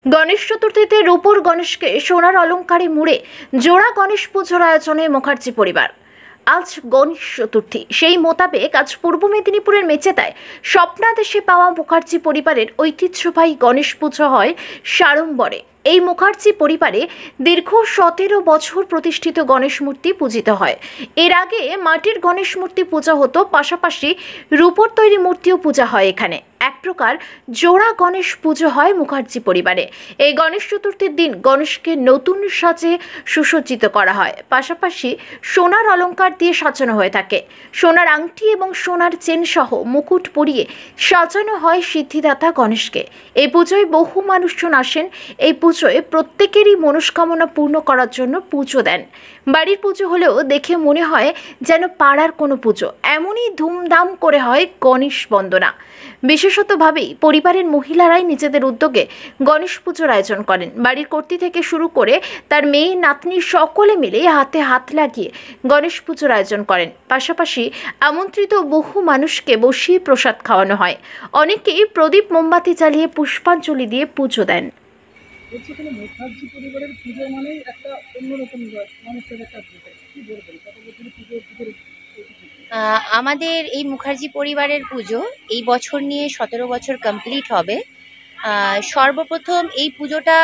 গণেশ চতুর্থীতে রূপোর গণেশকে সোনার অলঙ্কারে মুড়ে জোড়া গণেশ পুজোর আয়োজনে মুখার্জি পরিবার। আজ গণেশ চতুর্থী, সেই মোতাবেক আজ পূর্ব মেদিনীপুরের মেচেদায় স্বপ্নাদেশে পাওয়া মুখার্জি পরিবারের ঐতিহ্যবাহী গণেশ পুজো হয় সাড়ম্বরে। এই মুখার্জি পরিবারে দীর্ঘ 17 বছর প্রতিষ্ঠিত গণেশ মূর্তি পূজিত হয়। এর আগে মাটির গণেশ মূর্তি পূজা হতো, পাশাপাশি রূপোর তৈরি মূর্তিও পূজা হয়। এখানে এক প্রকার জোড়া গণেশ পুজো হয় মুখার্জি পরিবারে। এই গণেশ চতুর্থীর দিন গণেশকে নতুন সাজে সুসজ্জিত করা হয়, পাশাপাশি সোনার অলঙ্কার দিয়ে সাজানো হয়ে থাকে। সোনার আংটি এবং সোনার চেন সহ মুকুট পরিয়ে সাজানো হয় সিদ্ধিদাতা গণেশকে। এই পুজোয় বহু মানুষজন আসেন। এই পুজোয় প্রত্যেকেরই মনস্কামনা পূর্ণ করার জন্য পুজো দেন। বাড়ির পুজো হলেও দেখে মনে হয় যেন পাড়ার কোনো পুজো। এমনই ধুমধাম করে হয় গণেশ বন্দনা। বিশেষতভাবেই পরিবারের মহিলারাই নিজেদের উদ্যোগে গণেশ পুজোর আয়োজন করেন। বাড়ির কর্ত্রী থেকে শুরু করে তার মেয়ে নাতনি সকলে মিলে হাতে হাত লাগিয়ে গণেশ পুজোর আয়োজন করেন। পাশাপাশি আমন্ত্রিত বহু মানুষকে বসিয়ে প্রসাদ খাওয়ানো হয়। অনেকেই প্রদীপ মোমবাতি জ্বালিয়ে পুষ্পাঞ্জলি দিয়ে পুজো দেন। মুখার্জি পরিবারের পুজো মানেই একটা অন্যরকম মানুষের একটা কি বলবেন? আমাদের এই মুখার্জি পরিবারের পুজো এই বছর নিয়ে 17 বছর কমপ্লিট হবে। সর্বপ্রথম এই পুজোটা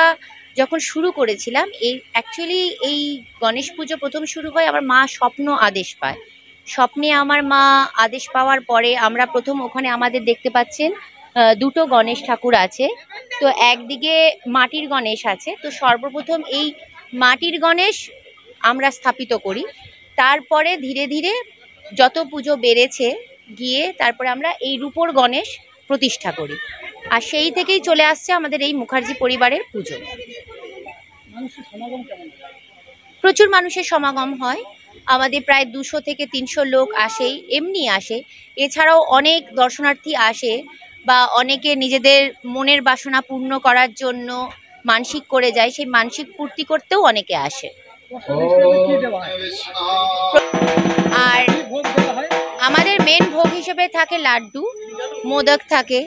যখন শুরু করেছিলাম, অ্যাকচুয়ালি এই গণেশ পুজো প্রথম শুরু হয় আমার মা স্বপ্ন আদেশ পায়। স্বপ্নে আমার মা আদেশ পাওয়ার পরে আমরা প্রথম ওখানে আমাদের দেখতে পাচ্ছেন দুটো গণেশ ঠাকুর আছে। তো একদিকে মাটির গণেশ আছে। তো সর্বপ্রথম এই মাটির গণেশ আমরা স্থাপিত করি। তারপরে ধীরে ধীরে যত পুজো বেড়েছে গিয়ে তারপরে আমরা এই রূপোর গণেশ প্রতিষ্ঠা করি। আর সেই থেকেই চলে আসছে আমাদের এই মুখার্জি পরিবারের পুজো। প্রচুর মানুষের সমাগম হয়। আমাদের প্রায় 200 থেকে 300 লোক আসেই, এমনি আসে। এছাড়াও অনেক দর্শনার্থী আসে বা অনেকে নিজেদের মনের বাসনা পূর্ণ করার জন্য মানসিক করে যায়, সেই মানসিক পূর্তি করতেও অনেকে আসে। আর আমাদের মেন ভোগ হিসেবে থাকে লাড্ডু, মোদক থাকে।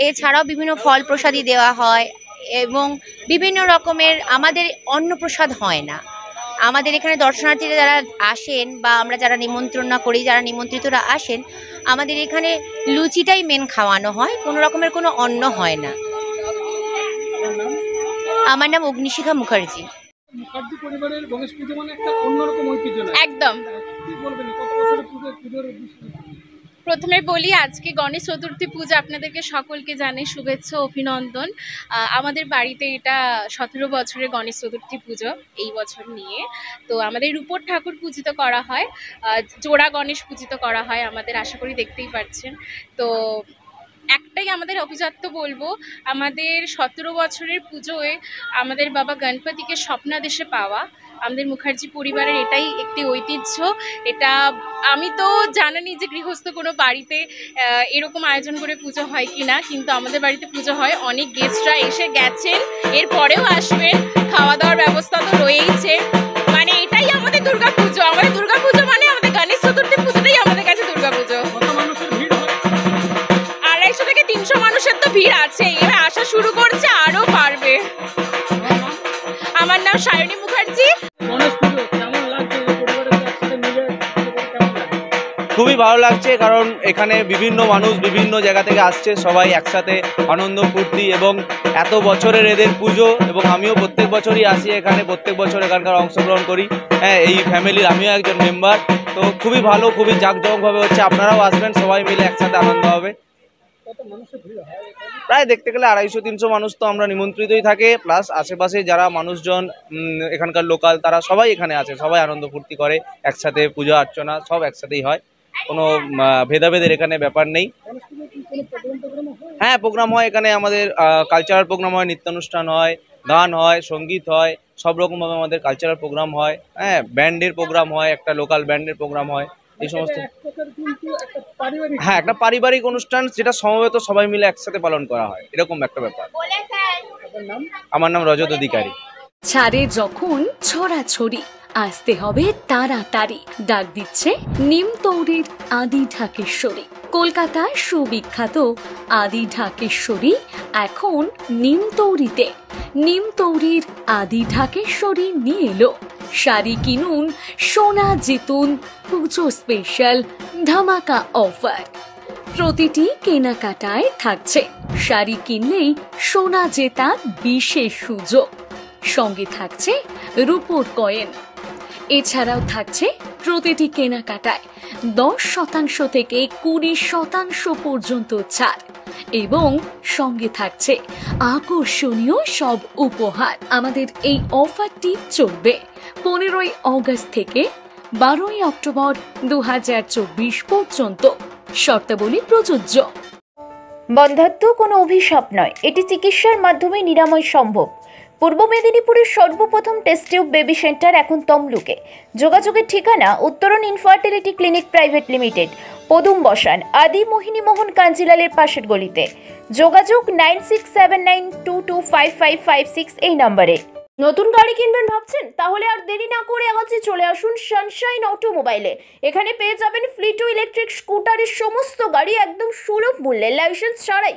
এছাড়াও বিভিন্ন ফল প্রসাদী দেওয়া হয় এবং বিভিন্ন রকমের আমাদের অন্নপ্রসাদ হয় না। আমাদের এখানে দর্শনার্থীরা যারা আসেন বা আমরা যারা নিমন্ত্রণ না করি, যারা নিমন্ত্রিতরা আসেন, আমাদের এখানে লুচিটাই মেন খাওয়ানো হয়, কোনো রকমের কোনো অন্ন হয় না। আমার নাম অগ্নিশিখা মুখার্জি। মুখার্জি পরিবারের গণেশ পুজো মানে একটা অন্যরকম ঐতিহ্য। একদম। কি বলবেন কত বছরের পুজোর? প্রথমে বলি, আজকে গণেশ চতুর্থী পূজা আপনাদেরকে সকলকে জানাই শুভেচ্ছা, অভিনন্দন। আমাদের বাড়িতে এটা 17 বছরের গণেশ চতুর্থী পুজো এই বছর নিয়ে। তো আমাদের রূপোর ঠাকুর পূজিত করা হয়, জোড়া গণেশ পূজিত করা হয় আমাদের, আশা করি দেখতেই পাচ্ছেন। তো একটাই আমাদের অভিজাত্য বলবো, আমাদের 17 বছরের পুজোয় আমাদের বাবা গণপতিকে স্বপ্নাদেশে পাওয়া আমাদের মুখার্জি পরিবারের এটাই একটি ঐতিহ্য। এটা আমি তো জানি যে গৃহস্থ কোনো বাড়িতে এরকম আয়োজন করে পুজো হয় কি না, কিন্তু আমাদের বাড়িতে পুজো হয়। অনেক গেস্টরা এসে গেছেন, এরপরেও আসবেন। খাওয়া দাওয়ার ব্যবস্থা তো রয়েইছে। মানে এটাই আমাদের দুর্গা পুজো। আমাদের দুর্গা পুজো মানে আমাদের গণেশ চতুর্থী পুজোটাই আমাদের কাছে দুর্গা পুজো। 250 থেকে 300 মানুষের তো ভিড় আছে, এবার আসা শুরু করছে, আরো বাড়বে। আমার নাম সায়নী মুখার্জি। খুবই ভালো লাগছে, কারণ এখানে বিভিন্ন মানুষ বিভিন্ন জায়গা থেকে আসছে, সবাই একসাথে আনন্দ ফুর্তি, এবং এত বছরের এদের পুজো, এবং আমিও প্রত্যেক বছরই আসি এখানে, প্রত্যেক বছর এখানকার অংশগ্রহণ করি। হ্যাঁ, এই ফ্যামিলির আমিও একজন মেম্বার। তো খুবই ভালো, খুবই জাঁকজমকভাবে হচ্ছে। আপনারাও আসবেন, সবাই মিলে একসাথে আনন্দ হবে। প্রায় দেখতে গেলে 250-300 মানুষ তো আমরা নিমন্ত্রিতই থাকে, প্লাস আশেপাশে যারা মানুষজন এখানকার লোকাল, তারা সবাই এখানে আছে, সবাই আনন্দ ফুর্তি করে একসাথে। পূজা অর্চনা সব একসাথেই হয়, কোনো ভেদাভেদের এখানে ব্যাপার নেই। হ্যাঁ, প্রোগ্রাম হয় এখানে, আমাদের কালচারাল প্রোগ্রাম হয়, নৃত্যানুষ্ঠান হয়, গান হয়, সঙ্গীত হয়, সব রকমভাবে আমাদের কালচারাল প্রোগ্রাম হয়। হ্যাঁ, ব্যান্ডের প্রোগ্রাম হয়, একটা লোকাল ব্যান্ডের প্রোগ্রাম হয়, এই সমস্ত। হ্যাঁ, একটা পারিবারিক অনুষ্ঠান, যেটা সমবেত সবাই মিলে একসাথে পালন করা হয়, এরকম একটা ব্যাপার। আমার নাম রজত অধিকারী। ছাড়ে যখন ছড়াছড়ি, আসতে হবে তাড়াতাড়ি, ডাক দিচ্ছে নিমতৌড়ির আদি ঢাকেশ্বরী। কলকাতার সুবিখ্যাত আদি ঢাকেশ্বরী এখন নিমতৌরিতে। নিমতৌরির আদি ঢাকেশ্বরী নিয়ে এলো শাড়ি কিনুন সোনা জিতুন পুজো স্পেশাল ধামাকা অফার। প্রতিটি কেনাকাটায় থাকছে শাড়ি কিনলেই সোনা জেতার বিশেষ সুযোগ, সঙ্গে থাকছে রূপোর কয়েন। এছাড়াও থাকছে প্রতিটি কেনাকাটায় 10% থেকে 20% পর্যন্ত ছাড় এবং সঙ্গে থাকছে আকর্ষণীয় সব উপহার। আমাদের এই অফারটি চলবে 15 অগস্ট থেকে 12 অক্টোবর 2024 পর্যন্ত। শর্তাবলী প্রযোজ্য। বন্ধ্যাত্ব কোনো অভিশাপ নয়, এটি চিকিৎসার মাধ্যমে নিরাময় সম্ভব। পূর্ব মেদিনীপুরের সর্বপ্রথম টেস্ট টিউব বেবি সেন্টার এখন তমলুকে। যোগাযোগের ঠিকানা উত্তরণ ইনফার্টিলিটি ক্লিনিক প্রাইভেট লিমিটেড, পদুম বসান, আদি মোহিনী মোহন কাঞ্জিলালের পাশের গলিতে। যোগাযোগ 9679225556 এই নম্বরে। নতুন গাড়ি কিনবেন ভাবছেন? তাহলে আর দেরি না করে আজই চলে আসুন সানশাইন অটোমোবাইলে। এখানে পেয়ে যাবেন ফ্লিট ইলেকট্রিক স্কুটারের সমস্ত গাড়ি একদম সুলভ মূল্যে, লাইসেন্স ছাড়াই।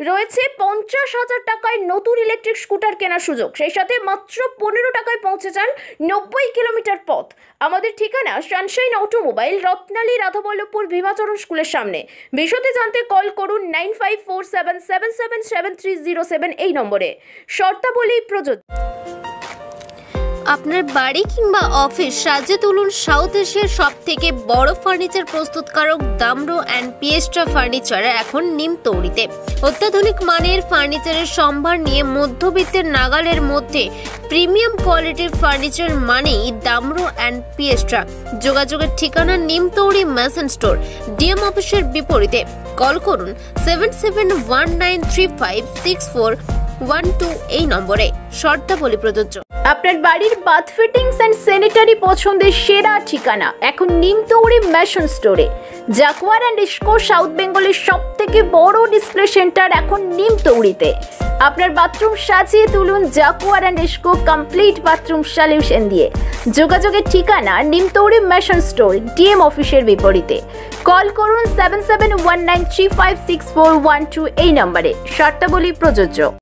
রয়েছে 50,000 টাকায় নতুন ইলেকট্রিক স্কুটার কেনার সুযোগ, সেই সাথে মাত্র 15 টাকায় পৌঁছে যান 90 কিলোমিটার পথ। আমাদের ঠিকানা সানশাইন অটোমোবাইল, রত্নালী রাধাবল্লভপুর ভীমাচরণ স্কুলের সামনে। বিশদে জানতে কল করুন 9547777307 এই নম্বরে। শর্তাবলী প্রযোজ্য। আপনার বাড়ি কিংবা অফিস সাজিয়ে তুলুন সাউথ এশিয়ার সব থেকে বড় ফার্নিচার প্রস্তুতকারক দামরো অ্যান্ড পিয়েস্ট্রা ফার্নিচার এখন নিমতৌরিতে। অত্যাধুনিক মানের ফার্নিচারের সম্ভার নিয়ে মধ্যবিত্তের নাগালের মধ্যে প্রিমিয়াম কোয়ালিটির ফার্নিচার মানেই দামরো অ্যান্ড পিয়েস্ট্রা। যোগাযোগের ঠিকানা নিমতৌরি ম্যাসন স্টোর, ডিএম অফিসের বিপরীতে। কল করুন 7719356412 এই নম্বরে। শর্তাবলী প্রযোজ্য। আপনার বাড়ির বাথ ফিটিংস অ্যান্ড স্যানিটারি পছন্দের সেরা ঠিকানা এখন নিমতৌরি ম্যাশন স্টোরে। জাকুয়ার অ্যান্ড ইস্কো সাউথ বেঙ্গলের সব থেকে বড় ডিসপ্লে সেন্টার এখন নিমতৌরিতে। আপনার বাথরুম সাজিয়ে তুলুন Jaquar and IISCO complete bathroom solution দিয়ে। যোগাযোগের ঠিকানা নিমতৌরি ম্যাশন স্টোর, ডিএম অফিসের বিপরীতে। কল করুন 7719356412 এই নম্বরে। শর্তাবলী প্রযোজ্য।